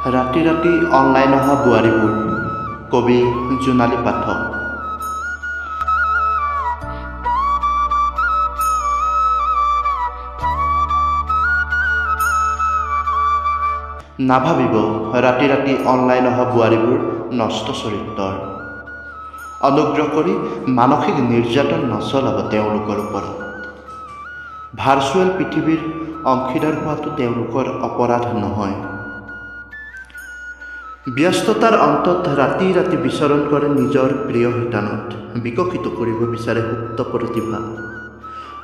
ৰাতি ৰাতি অনলাইন অহা বোৱাৰীবোৰ। কবি জোনালী পাঠক। নাভাবিব ৰাতি ৰাতি অনলাইন অহা বোৱাৰীবোৰ নষ্ট চৰিত্ৰৰ। অনুগ্ৰহ কৰি মানসিক নিৰ্যাতন নচলাব তেওঁলোকৰ ওপৰত। ভাৰ্চুৱেল পৃথিৱীৰ অংশীদাৰ হোৱাটো তেওঁলোকৰ অপৰাধ নহয়। ব্যস্ততাৰ অন্তত ৰাতি ৰাতি বিচৰণ কৰে নিজৰ প্ৰিয় শিতানত। বিকশিত কৰিব বিচাৰে সুপ্ত প্ৰতিভা।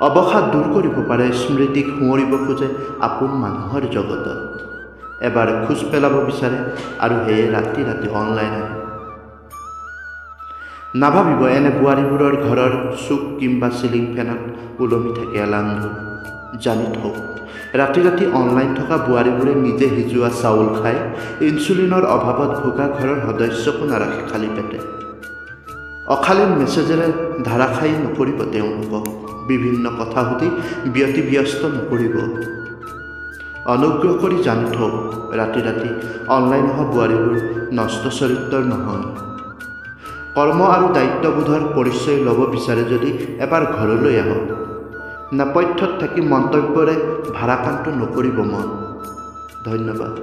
অৱসাদ দূৰ কৰিব পাৰে স্মৃতিক সোঁৱৰিব খোজে আপোন মানুহৰ জগতত। এবাৰ খোজ পেলাব বিচাৰে আৰু সেয়ে ৰাতি ৰাতি অনলাইন আহে। নাভাবিব এনে বোৱাৰীবোৰৰ ঘৰৰ চুক কিম্বা চিলিং ফেনত ওলমি থাকে এলান্ধু। জানি থওক ৰাতি ৰাতি অনলাইন থকা বোৱাৰীবোৰে নিজে সিজোৱা চাউল খায়, ইনচুলিনৰ অভাৱত ভোগা ঘৰৰ সদস্যকো নাৰাখে খালী পেটে। অশালীন মেছেজেৰে ধাৰাশায়ী নকৰিব তেওঁলোকক। বিভিন্ন কথা সুধি ব্যতিব্যস্ত নকৰিব। অনুগ্ৰহ কৰি জানি থওক ৰাতি ৰাতি অনলাইন অহা বোৱাৰীবোৰ নষ্ট চৰিত্ৰৰ নহয়। কৰ্ম আৰু দায়িত্ববোধৰ পৰিচয় ল'ব বিচাৰে যদি এবাৰ ঘৰলৈ আহক। নেপথ্যত থাকি মন্তব্যৰে ভাৰাক্ৰান্ত নকৰিব মন। ধন্যবাদ।